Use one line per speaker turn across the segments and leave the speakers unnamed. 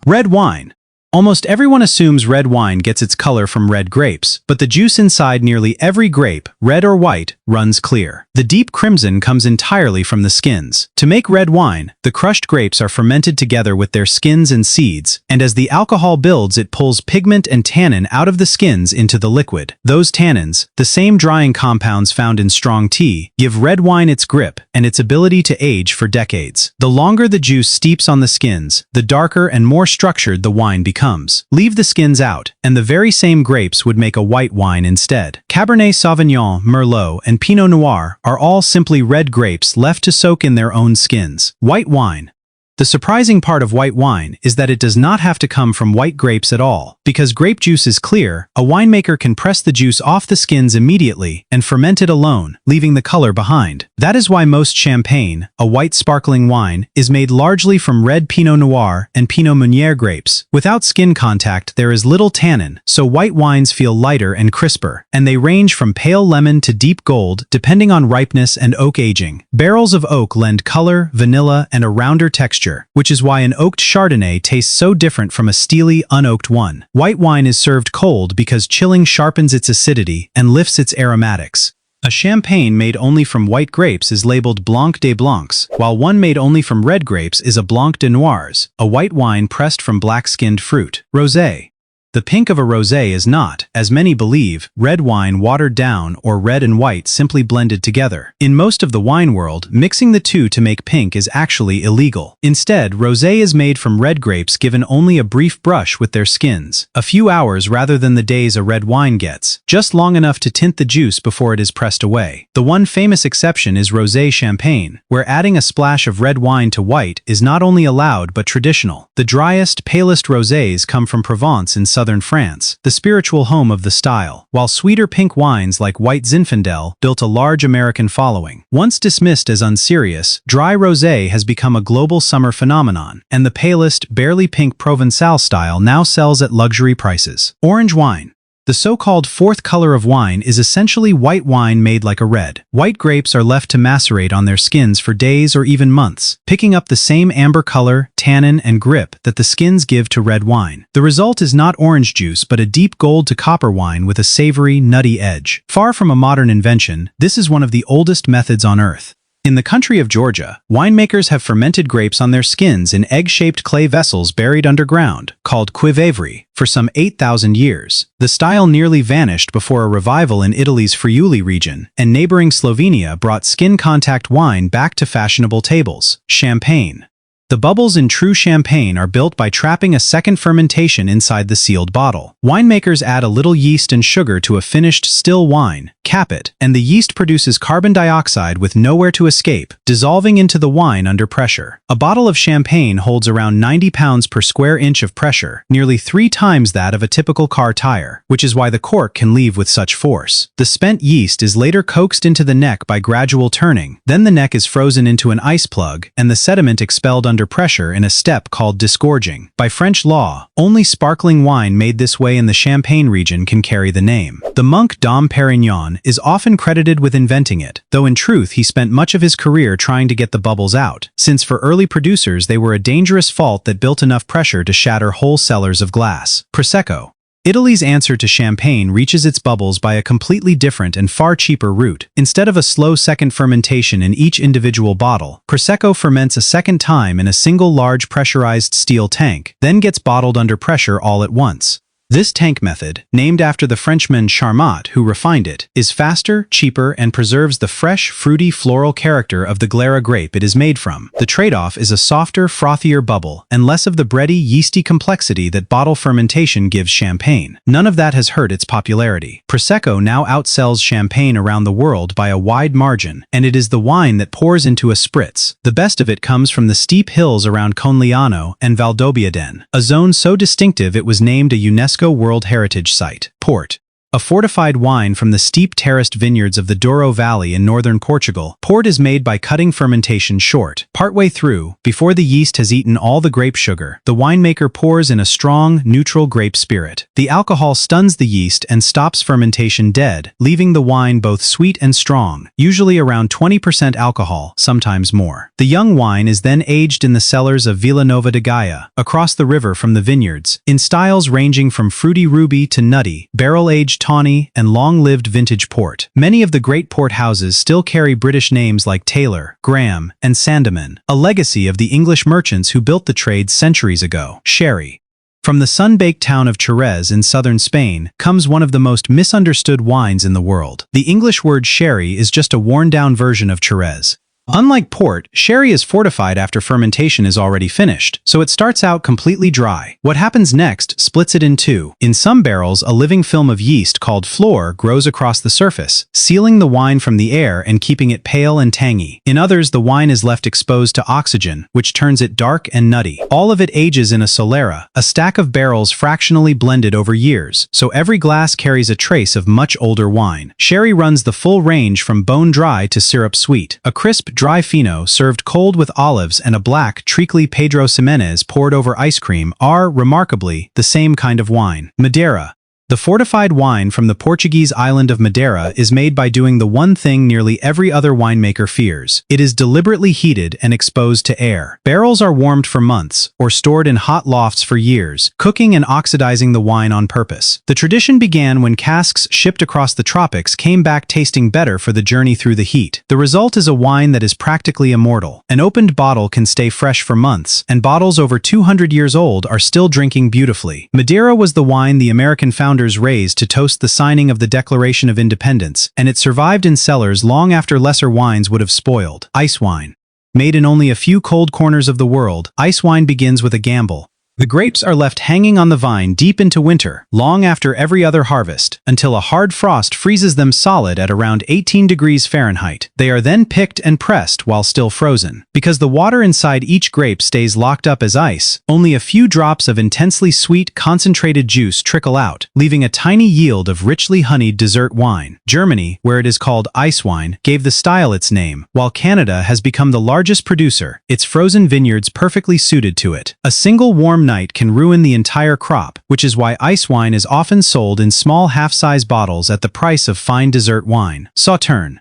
Red wine. Almost everyone assumes red wine gets its color from red grapes, but the juice inside nearly every grape, red or white, runs clear. The deep crimson comes entirely from the skins. To make red wine, the crushed grapes are fermented together with their skins and seeds, and as the alcohol builds, it pulls pigment and tannin out of the skins into the liquid. Those tannins, the same drying compounds found in strong tea, give red wine its grip and its ability to age for decades. The longer the juice steeps on the skins, the darker and more structured the wine becomes. Leave the skins out, and the very same grapes would make a white wine instead. Cabernet Sauvignon, Merlot, and Pinot Noir are all simply red grapes left to soak in their own skins. White wine. The surprising part of white wine is that it does not have to come from white grapes at all. Because grape juice is clear, a winemaker can press the juice off the skins immediately and ferment it alone, leaving the color behind. That is why most champagne, a white sparkling wine, is made largely from red Pinot Noir and Pinot Meunier grapes. Without skin contact, there is little tannin, so white wines feel lighter and crisper, and they range from pale lemon to deep gold depending on ripeness and oak aging. Barrels of oak lend color, vanilla, and a rounder texture, which is why an oaked Chardonnay tastes so different from a steely, unoaked one. White wine is served cold because chilling sharpens its acidity and lifts its aromatics. A champagne made only from white grapes is labeled Blanc des Blancs, while one made only from red grapes is a Blanc de Noirs, a white wine pressed from black-skinned fruit. Rosé. The pink of a rosé is not, as many believe, red wine watered down or red and white simply blended together. In most of the wine world, mixing the two to make pink is actually illegal. Instead, rosé is made from red grapes given only a brief brush with their skins, a few hours rather than the days a red wine gets, just long enough to tint the juice before it is pressed away. The one famous exception is rosé champagne, where adding a splash of red wine to white is not only allowed but traditional. The driest, palest rosés come from Provence in southern France, the spiritual home of the style, while sweeter pink wines like white Zinfandel built a large American following. Once dismissed as unserious, dry rosé has become a global summer phenomenon, and the palest, barely pink Provençal style now sells at luxury prices. Orange wine. The so-called fourth color of wine is essentially white wine made like a red. White grapes are left to macerate on their skins for days or even months, picking up the same amber color, tannin, and grip that the skins give to red wine. The result is not orange juice but a deep gold to copper wine with a savory, nutty edge. Far from a modern invention, this is one of the oldest methods on earth. In the country of Georgia, winemakers have fermented grapes on their skins in egg-shaped clay vessels buried underground, called cuivre, for some 8,000 years. The style nearly vanished before a revival in Italy's Friuli region, and neighboring Slovenia brought skin-contact wine back to fashionable tables. Champagne. The bubbles in true champagne are built by trapping a second fermentation inside the sealed bottle. Winemakers add a little yeast and sugar to a finished still wine, cap it, and the yeast produces carbon dioxide with nowhere to escape, dissolving into the wine under pressure. A bottle of champagne holds around 90 pounds per square inch of pressure, nearly 3 times that of a typical car tire, which is why the cork can leave with such force. The spent yeast is later coaxed into the neck by gradual turning, then the neck is frozen into an ice plug, and the sediment expelled under pressure in a step called disgorging. By French law, only sparkling wine made this way in the Champagne region can carry the name. The monk Dom Perignon is often credited with inventing it, though in truth he spent much of his career trying to get the bubbles out, since for early producers they were a dangerous fault that built enough pressure to shatter whole cellars of glass. Prosecco. Italy's answer to champagne reaches its bubbles by a completely different and far cheaper route. Instead of a slow second fermentation in each individual bottle, Prosecco ferments a second time in a single large pressurized steel tank, then gets bottled under pressure all at once. This tank method, named after the Frenchman Charmat who refined it, is faster, cheaper, and preserves the fresh, fruity, floral character of the Glera grape it is made from. The trade-off is a softer, frothier bubble, and less of the bready, yeasty complexity that bottle fermentation gives champagne. None of that has hurt its popularity. Prosecco now outsells champagne around the world by a wide margin, and it is the wine that pours into a spritz. The best of it comes from the steep hills around Conegliano and Valdobbiadene, a zone so distinctive it was named a UNESCO World Heritage Site. Port. a fortified wine from the steep terraced vineyards of the Douro Valley in northern Portugal. Port is made by cutting fermentation short. Partway through, before the yeast has eaten all the grape sugar, the winemaker pours in a strong, neutral grape spirit. The alcohol stuns the yeast and stops fermentation dead, leaving the wine both sweet and strong, usually around 20% alcohol, sometimes more. The young wine is then aged in the cellars of Vila Nova de Gaia, across the river from the vineyards, in styles ranging from fruity ruby to nutty, barrel-aged tawny, and long-lived vintage port. Many of the great port houses still carry British names like Taylor, Graham, and Sandeman, a legacy of the English merchants who built the trade centuries ago. Sherry. From the sun-baked town of Jerez in southern Spain comes one of the most misunderstood wines in the world. The English word sherry is just a worn-down version of Jerez. Unlike port, sherry is fortified after fermentation is already finished, so it starts out completely dry. What happens next splits it in two. In some barrels, a living film of yeast called flor grows across the surface, sealing the wine from the air and keeping it pale and tangy. In others, the wine is left exposed to oxygen, which turns it dark and nutty. All of it ages in a solera, a stack of barrels fractionally blended over years, so every glass carries a trace of much older wine. Sherry runs the full range from bone dry to syrup sweet. A crisp, dry fino served cold with olives and a black, treacly Pedro Ximenez poured over ice cream are, remarkably, the same kind of wine. Madeira. The fortified wine from the Portuguese island of Madeira is made by doing the one thing nearly every other winemaker fears. It is deliberately heated and exposed to air. Barrels are warmed for months, or stored in hot lofts for years, cooking and oxidizing the wine on purpose. The tradition began when casks shipped across the tropics came back tasting better for the journey through the heat. The result is a wine that is practically immortal. An opened bottle can stay fresh for months, and bottles over 200 years old are still drinking beautifully. Madeira was the wine the American founders raised to toast the signing of the Declaration of Independence, and it survived in cellars long after lesser wines would have spoiled. Ice wine. Made in only a few cold corners of the world, ice wine begins with a gamble. The grapes are left hanging on the vine deep into winter, long after every other harvest, until a hard frost freezes them solid at around 18 degrees Fahrenheit. They are then picked and pressed while still frozen. Because the water inside each grape stays locked up as ice, only a few drops of intensely sweet, concentrated juice trickle out, leaving a tiny yield of richly honeyed dessert wine. Germany, where it is called ice wine, gave the style its name, while Canada has become the largest producer, its frozen vineyards perfectly suited to it. A single warm night can ruin the entire crop, which is why ice wine is often sold in small half-size bottles at the price of fine dessert wine. Sauternes.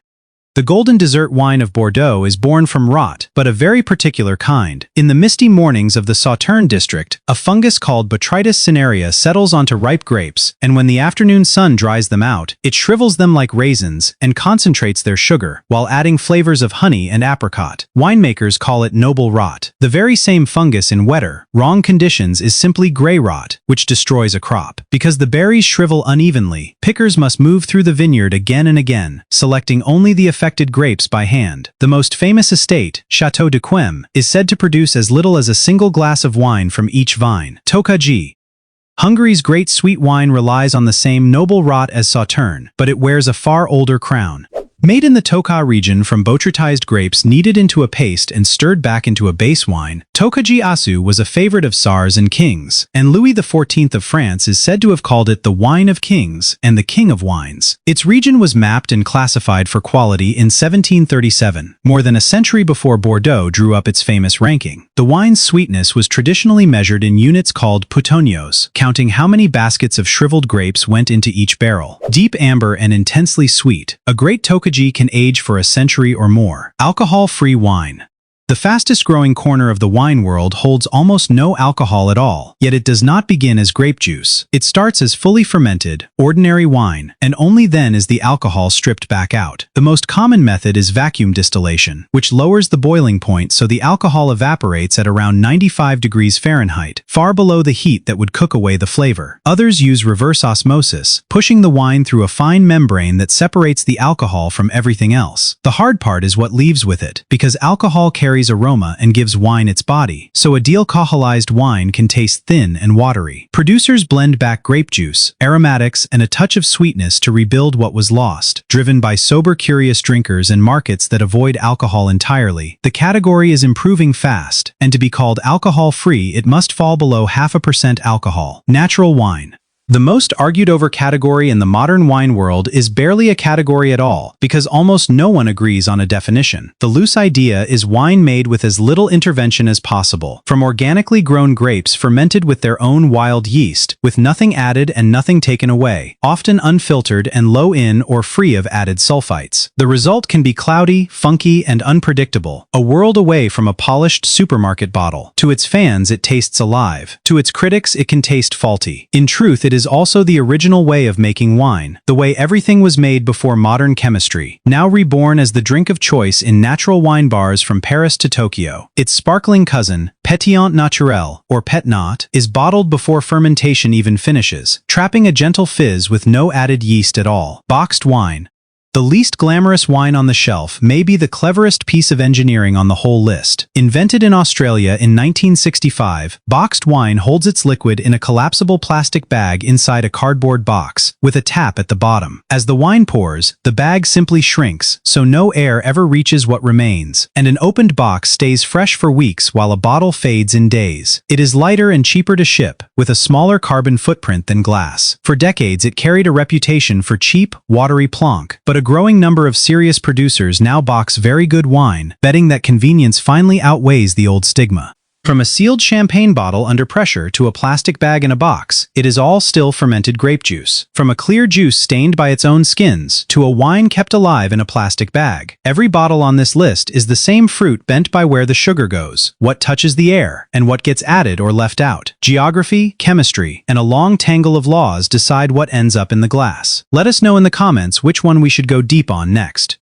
The golden dessert wine of Bordeaux is born from rot, but a very particular kind. In the misty mornings of the Sauternes district, a fungus called Botrytis cinerea settles onto ripe grapes, and when the afternoon sun dries them out, it shrivels them like raisins and concentrates their sugar, while adding flavors of honey and apricot. Winemakers call it noble rot. The very same fungus in wetter, wrong conditions is simply gray rot, which destroys a crop. Because the berries shrivel unevenly, pickers must move through the vineyard again and again, selecting only the affected grapes by hand. The most famous estate, Château de Quem, is said to produce as little as a single glass of wine from each vine. Tokaji. Hungary's great sweet wine relies on the same noble rot as Sauternes, but it wears a far older crown. Made in the Tokaji region from botrytized grapes kneaded into a paste and stirred back into a base wine, Tokaji Asu was a favorite of tsars and kings, and Louis XIV of France is said to have called it the wine of kings and the king of wines. Its region was mapped and classified for quality in 1737, more than a century before Bordeaux drew up its famous ranking. The wine's sweetness was traditionally measured in units called putonios, counting how many baskets of shriveled grapes went into each barrel. Deep amber and intensely sweet, a great Tokaji can age for a century or more. Alcohol-free wine. The fastest-growing corner of the wine world holds almost no alcohol at all, yet it does not begin as grape juice. It starts as fully fermented, ordinary wine, and only then is the alcohol stripped back out. The most common method is vacuum distillation, which lowers the boiling point so the alcohol evaporates at around 95 degrees Fahrenheit, far below the heat that would cook away the flavor. Others use reverse osmosis, pushing the wine through a fine membrane that separates the alcohol from everything else. The hard part is what leaves with it, because alcohol carries aroma and gives wine its body, so a dealcoholized wine can taste thin and watery. Producers blend back grape juice, aromatics, and a touch of sweetness to rebuild what was lost. Driven by sober, curious drinkers and markets that avoid alcohol entirely, the category is improving fast, and to be called alcohol-free, it must fall below 0.5% alcohol. Natural wine. The most argued over category in the modern wine world is barely a category at all, because almost no one agrees on a definition. The loose idea is wine made with as little intervention as possible, from organically grown grapes fermented with their own wild yeast, with nothing added and nothing taken away, often unfiltered and low in or free of added sulfites. The result can be cloudy, funky, and unpredictable, a world away from a polished supermarket bottle. To its fans, it tastes alive. To its critics, it can taste faulty. In truth, it is also the original way of making wine, the way everything was made before modern chemistry, now reborn as the drink of choice in natural wine bars from Paris to Tokyo. Its sparkling cousin, pétillant naturel, or pet nat, is bottled before fermentation even finishes, trapping a gentle fizz with no added yeast at all. Boxed wine. The least glamorous wine on the shelf may be the cleverest piece of engineering on the whole list. Invented in Australia in 1965, boxed wine holds its liquid in a collapsible plastic bag inside a cardboard box, with a tap at the bottom. As the wine pours, the bag simply shrinks, so no air ever reaches what remains, and an opened box stays fresh for weeks while a bottle fades in days. It is lighter and cheaper to ship, with a smaller carbon footprint than glass. For decades, it carried a reputation for cheap, watery plonk, but a growing number of serious producers now box very good wine, betting that convenience finally outweighs the old stigma. From a sealed champagne bottle under pressure to a plastic bag in a box, it is all still fermented grape juice. From a clear juice stained by its own skins to a wine kept alive in a plastic bag, every bottle on this list is the same fruit bent by where the sugar goes, what touches the air, and what gets added or left out. Geography, chemistry, and a long tangle of laws decide what ends up in the glass. Let us know in the comments which one we should go deep on next.